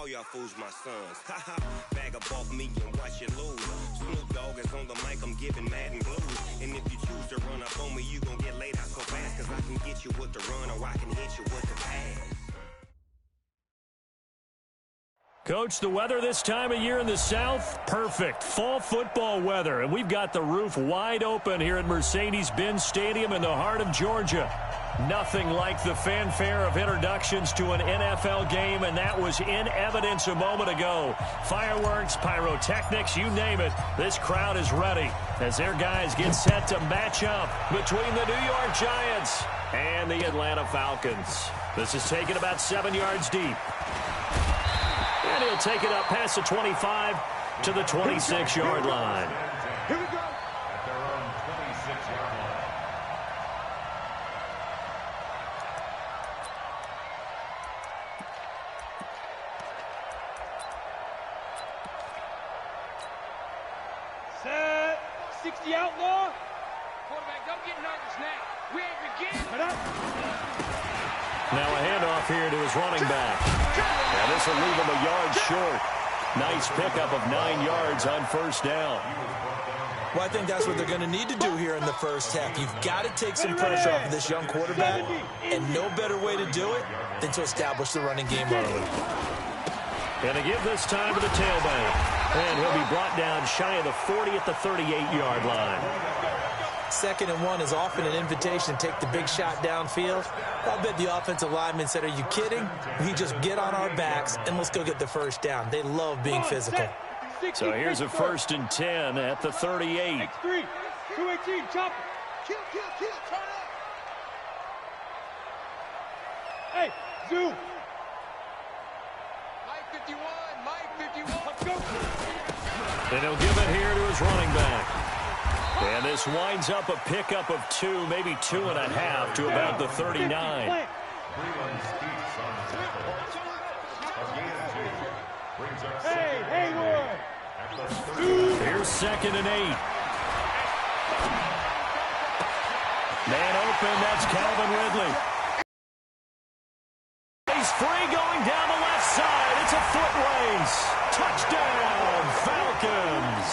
y'all fools my sons. Bag up off me and watch you lose. Snoop Dogg is on the mic, I'm giving Madden blues. And if you choose to run up on me, you gon' get laid out so fast. Cause I can get you with the run or I can hit you with the pass. Coach, the weather this time of year in the South, perfect. Fall football weather. And we've got the roof wide open here at Mercedes-Benz Stadium in the heart of Georgia. Nothing like the fanfare of introductions to an NFL game, and that was in evidence a moment ago. Fireworks, pyrotechnics, you name it. This crowd is ready as their guys get set to match up between the New York Giants and the Atlanta Falcons. This is taken about 7 yards deep. And he'll take it up past the 25 to the 26-yard line. Here we go. At their own 26-yard line. Set. 60 outlaw. Quarterback, don't get nervous now. We ain't beginning. Now a handoff here to his running back. And this will leave him a yard short. Nice pickup of 9 yards on first down. Well, I think that's what they're going to need to do here in the first half. You've got to take some pressure off of this young quarterback, and no better way to do it than to establish the running game early. And to give this time to the tailback. And he'll be brought down shy of the 40 at the 38-yard line. 2nd and 1 is often an invitation to take the big shot downfield. I bet the offensive lineman said, are you kidding? We just get on our backs and let's go get the first down. They love being physical. So here's a 1st and 10 at the 38. 3, 218, chop. Kill, turn up. Hey, zoom. Mike 51. Let's go. And he'll give it here to his running back. And this winds up a pickup of 2, maybe 2.5 to about the 39. Hey, Haywood. Here's 2nd and 8. Man open, that's Calvin Ridley. He's free going down the left side. It's a foot race. Touchdown, Falcons.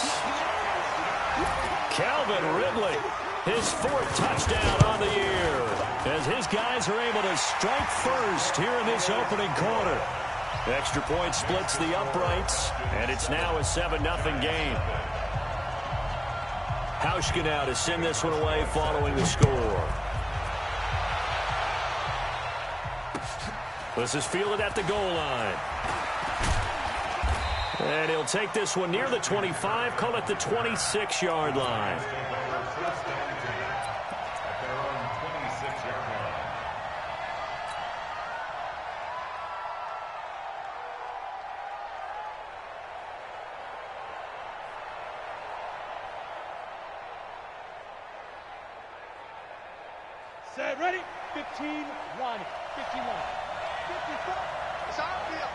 Calvin Ridley, his 4th touchdown on the year, as his guys are able to strike first here in this opening quarter. Extra point splits the uprights, and it's now a 7-0 game. Hauschka now to send this one away following the score. This is fielded at the goal line. And he'll take this one near the 25, call it the 26-yard line. Set, ready? 15, 1. 51. 55. It's our field.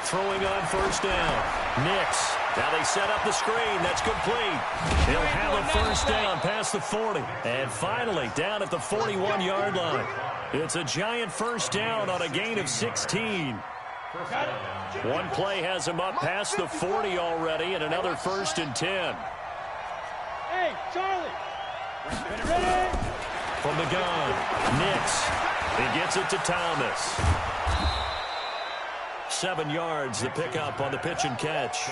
Throwing on first down. Nix. Now they set up the screen. That's complete. He'll have a first down past the 40. And finally down at the 41-yard line. It's a giant first down on a gain of 16. One play has him up past the 40 already, and another 1st and 10. Hey, Charlie. Ready? From the gun, Nix. He gets it to Thomas. 7 yards, the pickup on the pitch and catch.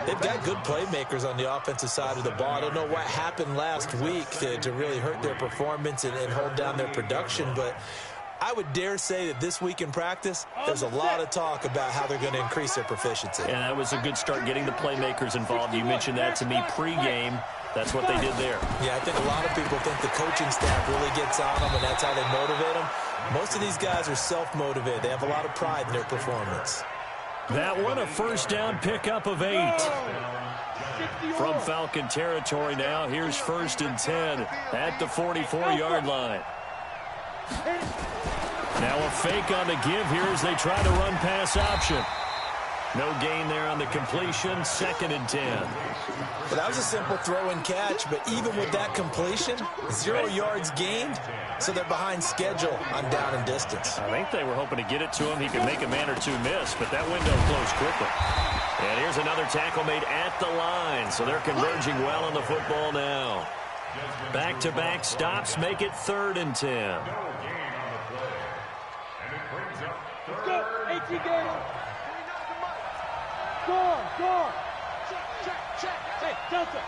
They've got good playmakers on the offensive side of the ball. I don't know what happened last week to really hurt their performance and hold down their production, but I would dare say that this week in practice, there's a lot of talk about how they're going to increase their proficiency. And that was a good start getting the playmakers involved. You mentioned that to me pregame. That's what they did there. Yeah, I think a lot of people think the coaching staff really gets on them, and that's how they motivate them. Most of these guys are self-motivated. They have a lot of pride in their performance. That one, a first down pickup of 8. From Falcon territory now, here's 1st and 10 at the 44-yard line. Now a fake on the give here as they try to run pass option. No gain there on the completion. 2nd and 10. Well, that was a simple throw and catch, but even with that completion, 0 yards gained, so they're behind schedule on down and distance. I think they were hoping to get it to him. He could make a man or two miss, but that window closed quickly. And here's another tackle made at the line, so they're converging well on the football now. Back-to-back stops make it 3rd and 10. Let's go. 18 games. Go. Check. Hey, Delta.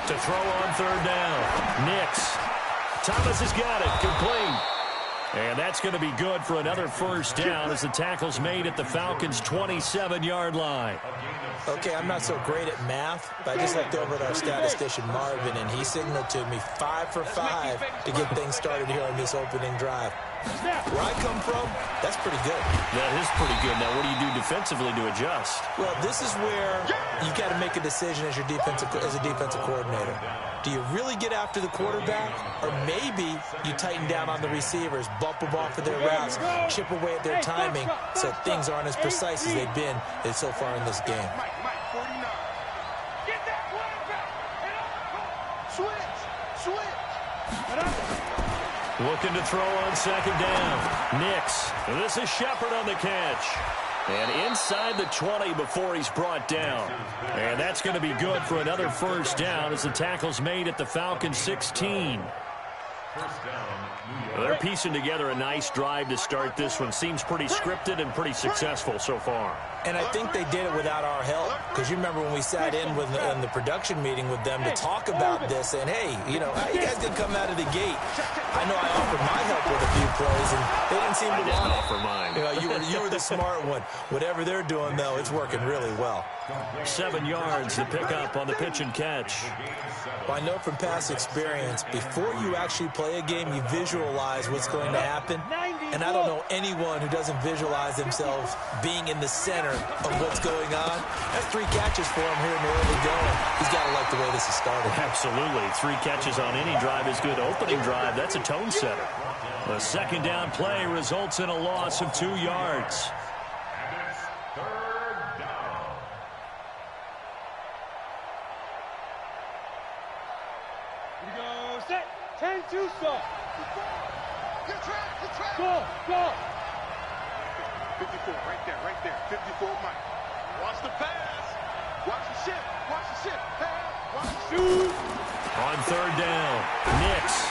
To throw on 3rd down. Nix. Thomas has got it. Complete. And that's going to be good for another 1st down as the tackle's made at the Falcons' 27-yard line. Okay, I'm not so great at math, but I just looked over at our statistician, Marvin, and he signaled to me 5 for 5 to get things started here on this opening drive. Where I come from, that's pretty good. That is pretty good. Now, what do you do defensively to adjust? Well, this is where you got to make a decision as a defensive coordinator. Do you really get after the quarterback, or maybe you tighten down on the receivers, bump them off of their routes, chip away at their timing so things aren't as precise as they've been so far in this game? Looking to throw on 2nd down. Nix. And this is Shepard on the catch. And inside the 20 before he's brought down. And that's going to be good for another 1st down as the tackle's made at the Falcons' 16. They're piecing together a nice drive to start this one. Seems pretty scripted and pretty successful so far. And I think they did it without our help, because you remember when we sat in the production meeting with them to talk about this, and hey, you know, how you guys didn't come out of the gate? I know I offered my help with a few plays, and they didn't seem to want it. Offer mine. You know, you were the smart one. Whatever they're doing, though, it's working really well. 7 yards to pick up on the pitch and catch. Well, I know from past experience, before you actually play a game, you visualize what's going to happen. And I don't know anyone who doesn't visualize themselves being in the center of what's going on. That's 3 catches for him here in the early going. He's got to like the way this is started. Absolutely. 3 catches on any drive is good. Opening drive, that's a tone setter. The 2nd down play results in a loss of 2 yards. Here we go. Set. 10-2 stop. Good track. Go. 54, right there. 54, Mike. Watch the pass. Watch the ship. Pass. Watch the shoot. On 3rd down, Nix.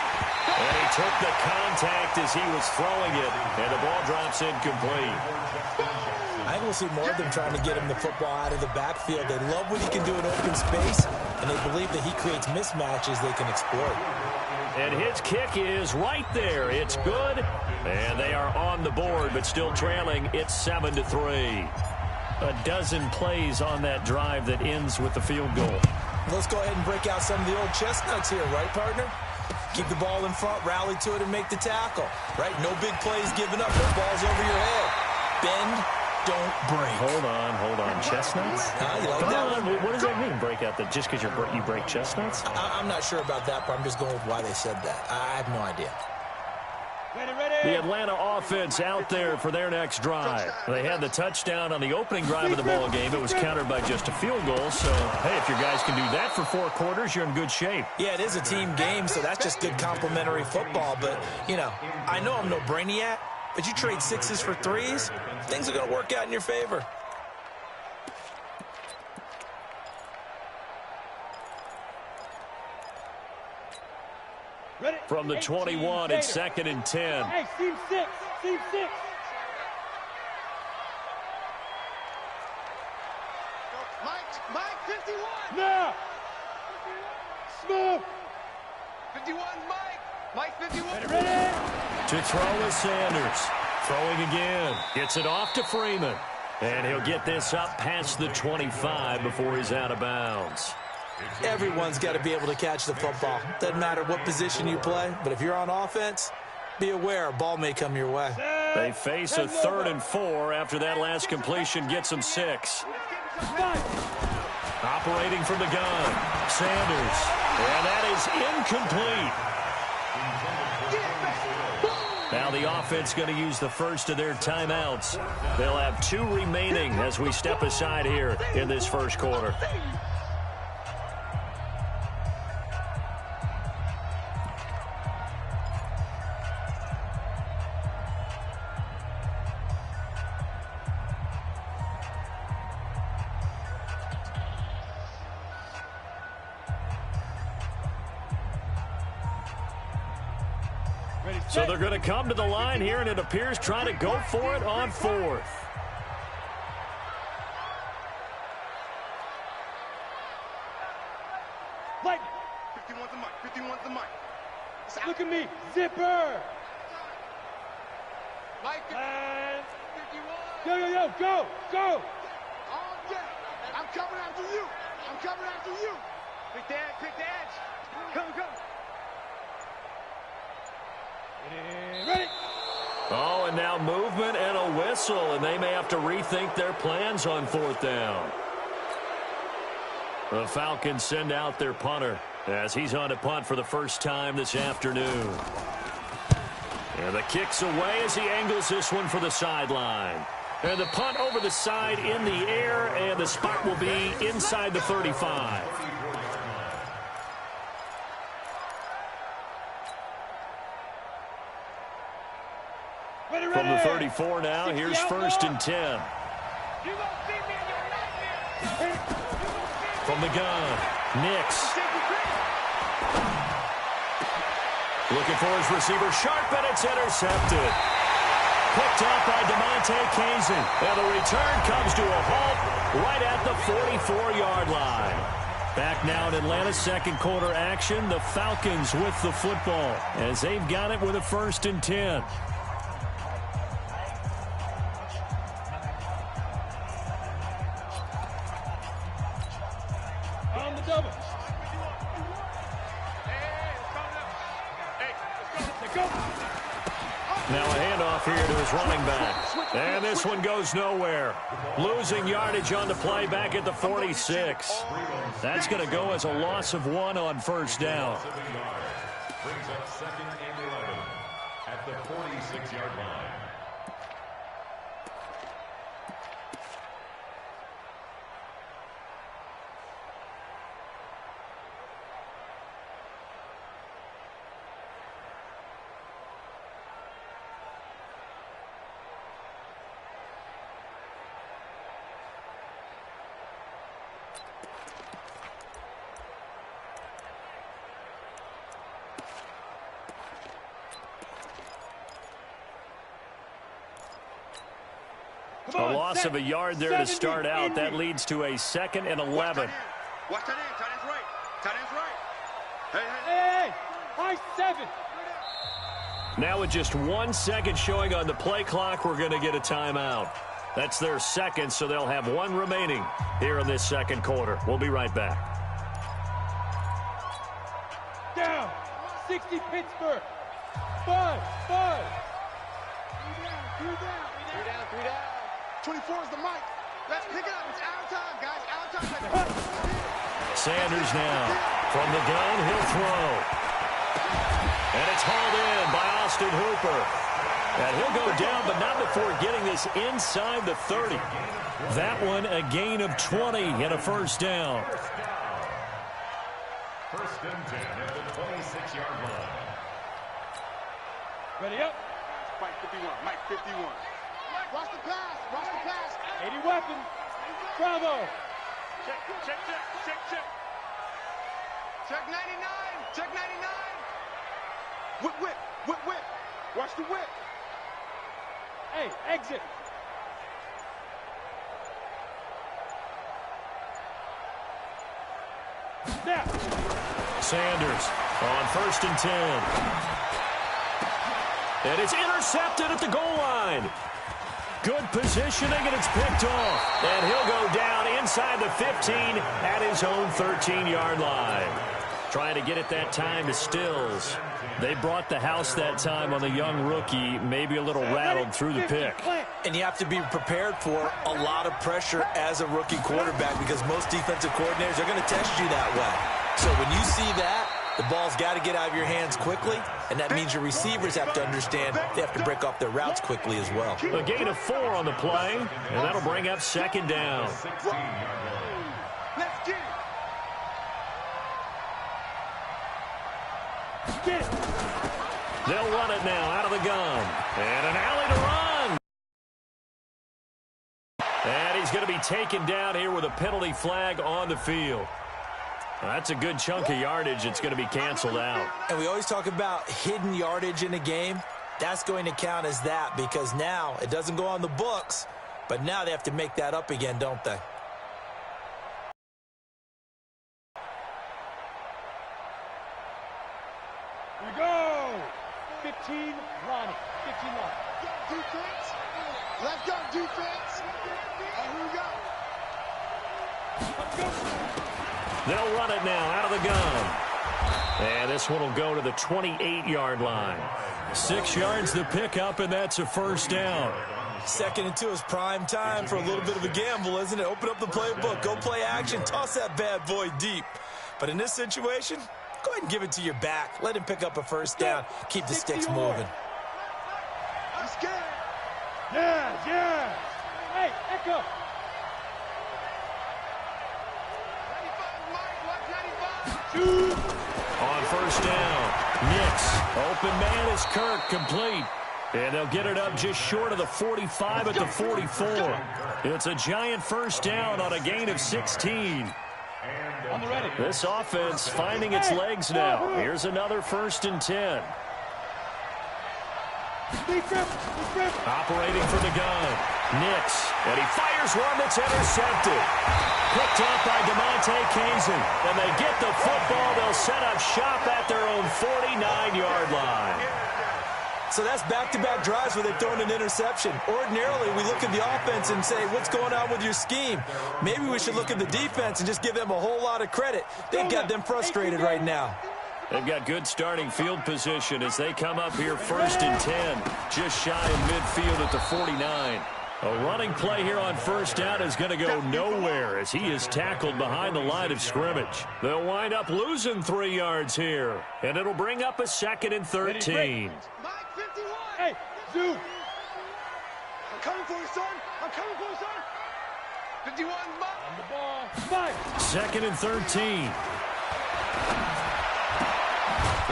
And he took the contact as he was throwing it, and the ball drops incomplete. I think we'll see more of them trying to get him the football out of the backfield. They love what he can do in open space, and they believe that he creates mismatches they can exploit. And his kick is right there. It's good, and they are on the board, but still trailing. It's 7-3. A dozen plays on that drive that ends with the field goal. Let's go ahead and break out some of the old chestnuts here, right, partner? Keep the ball in front, rally to it, and make the tackle, right? No big plays given up. No balls over your head. Bend, don't break. Hold on. Chestnuts? You like that one? What does that mean, break out? Just because you break chestnuts? I'm not sure about that, but I'm just going with why they said that. I have no idea. Ready. The Atlanta offense out there for their next drive. They had the touchdown on the opening drive of the ball game. It was countered by just a field goal. So, hey, if your guys can do that for 4 quarters, you're in good shape. Yeah, it is a team game, so that's just good complimentary football. But, you know, I know I'm no brainiac, but you trade 6s for 3s, things are going to work out in your favor. Ready. From the 21, it's 2nd and 10. Hey, team 6. Mike, 51. Now. Smooth. 51, Mike, 51. Ready. To throw is Sanders. Throwing again. Gets it off to Freeman. And he'll get this up past the 25 before he's out of bounds. Everyone's got to be able to catch the football. Doesn't matter what position you play, but if you're on offense, be aware a ball may come your way. They face a 3rd and 4 after that last completion gets them 6. Operating from the gun, Sanders. And that is incomplete. Now the offense going to use the first of their timeouts. They'll have 2 remaining as we step aside here in this first quarter. So they're going to come to the line here, and it appears trying to go for it on 4th. Like, 51's the mic. 51's the mic. look at me. Zipper. Mike, And 51. yo, go. All day. I'm coming after you. I'm coming after you. Pick the edge. Come. Ready. Oh, and now movement and a whistle, and they may have to rethink their plans on 4th down. The Falcons send out their punter as he's on to punt for the first time this afternoon. And the kick's away as he angles this one for the sideline. And the punt over the side in the air, and the spot will be inside the 35. From the 34 now, here's 1st and 10. From the gun, Nix. Looking for his receiver, sharp, and it's intercepted. Picked up by DeMonte Kazin. And the return comes to a halt right at the 44-yard line. Back now in Atlanta's second quarter action, the Falcons with the football as they've got it with a 1st and 10. On the double. Go. Now a handoff here to his running back. And this one goes nowhere. Losing yardage on the play back at the 46. That's going to go as a loss of 1 on 1st down. Brings up 2nd and 11 at the 46-yard line. A loss of a yard there to start out. That leads to a 2nd and 11. Watch that end. Tight end's right. Tight end's right. Hey, high 7. Now with just 1 second showing on the play clock, we're going to get a timeout. That's their 2nd, so they'll have 1 remaining here in this 2nd quarter. We'll be right back. Down. 60 Pittsburgh. 5. 3 down. 24 is the mic. Let's pick it up. It's out of time, guys. Out of time. Sanders now from the gun. He'll throw. And it's hauled in by Austin Hooper. And he'll go down, but not before getting this inside the 30. That one a gain of 20 and a 1st down. 1st and 10 at the 26-yard line. Ready up. Mike 51. Mike 51. Watch the pass. 80 weapon. Bravo. Check. Check 99. Check 99. Whip. Watch the whip. Hey, exit. Now. Sanders on 1st and 10. And it's intercepted at the goal line. Good positioning, and it's picked off. And he'll go down inside the 15 at his own 13-yard line. Trying to get it that time to Stills. They brought the house that time on the young rookie, maybe a little rattled through the pick. And you have to be prepared for a lot of pressure as a rookie quarterback because most defensive coordinators are going to test you that way. So when you see that, The ball's got to get out of your hands quickly, and that means your receivers have to understand they have to break off their routes quickly as well. A gain of 4 on the play, and that'll bring up second down. Let's get it. They'll run it now out of the gun. And an alley to run. And he's going to be taken down here with a penalty flag on the field. That's a good chunk of yardage. It's going to be canceled out. And we always talk about hidden yardage in a game. That's going to count as that because now it doesn't go on the books, but now they have to make that up again, don't they? Here we go. 15, Ronnie. 15 line. Defense. Let's go, defense. And here we go. Let's go. They'll run it now out of the gun. And this one will go to the 28-yard line. 6 yards the pickup, and that's a first down. 2nd and 2 is prime time for a little bit of a gamble, isn't it? Open up the playbook, go play action, toss that bad boy deep. But in this situation, go ahead and give it to your back. Let him pick up a first down. Keep the sticks moving. I'm scared. Yeah. Hey, Echo. 95, Mike, watch 95. On first down, Nix. Open man is Kirk, complete. And they'll get it up just short of the 45 at the 44. It's a giant first down on a gain of 16. On the ready. This offense finding its legs now. Here's another 1st and 10. Operating from the gun. Nix. And he fires one that's intercepted. Picked up by DeMonte Kazin. And they get the football. They'll set up shop at their own 49-yard line. So that's back-to-back drives where they've thrown an interception. Ordinarily, we look at the offense and say, what's going on with your scheme? Maybe we should look at the defense and just give them a whole lot of credit. They've got them frustrated right now. They've got good starting field position as they come up here 1st and 10, just shy of midfield at the 49. A running play here on first down is going to go nowhere as he is tackled behind the line of scrimmage. They'll wind up losing 3 yards here, and it'll bring up a 2nd and 13. Mike, 51. Hey, Zoo. I'm coming for you, son. I'm coming for you, son. 51, Mike. On the ball. 5. 2nd and 13.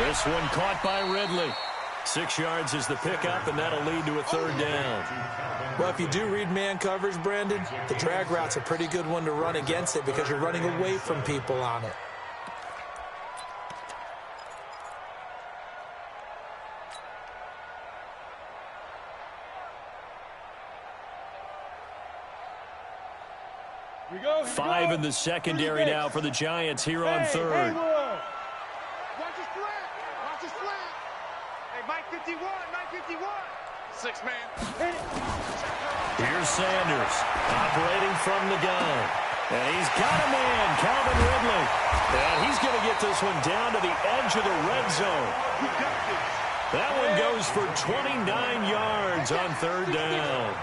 This one caught by Ridley. 6 yards is the pickup, and that'll lead to a 3rd down. Well, if you do read man coverage, Brandon, the drag route's a pretty good one to run against it because you're running away from people on it. Here we go. 5 in the secondary now for the Giants here on 3rd. Watch his flat. Watch his flat. Hey, Mike 51. Mike 51. 6 man. Here's Sanders operating from the gun. And he's got a man, Calvin Ridley. And he's going to get this one down to the edge of the red zone. That one goes for 29 yards on 3rd down.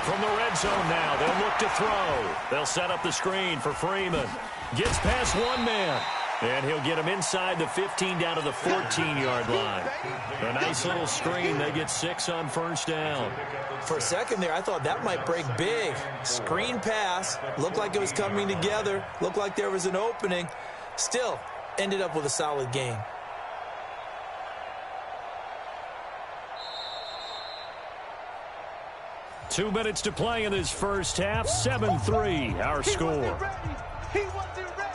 From the red zone now, they'll look to throw. They'll set up the screen for Freeman. Gets past one man. And he'll get him inside the 15 down to the 14-yard line. A nice little screen. They get 6 on first down. For a second there, I thought that might break big. Screen pass. Looked like it was coming together. Looked like there was an opening. Still, ended up with a solid game. Two minutes to play in this first half. 7-3, our score. He wasn't ready.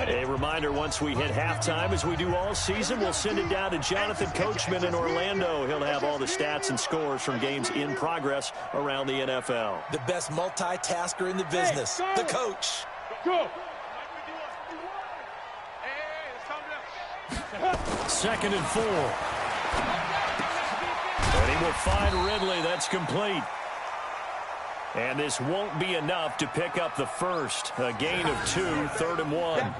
A reminder, once we hit halftime, as we do all season, we'll send it down to Jonathan Coachman in Orlando. He'll have all the stats and scores from games in progress around the NFL. The best multitasker in the business, the coach. Go. 2nd and 4. And he will find Ridley. That's complete. And this won't be enough to pick up the first. A gain of 2, 3rd and 1.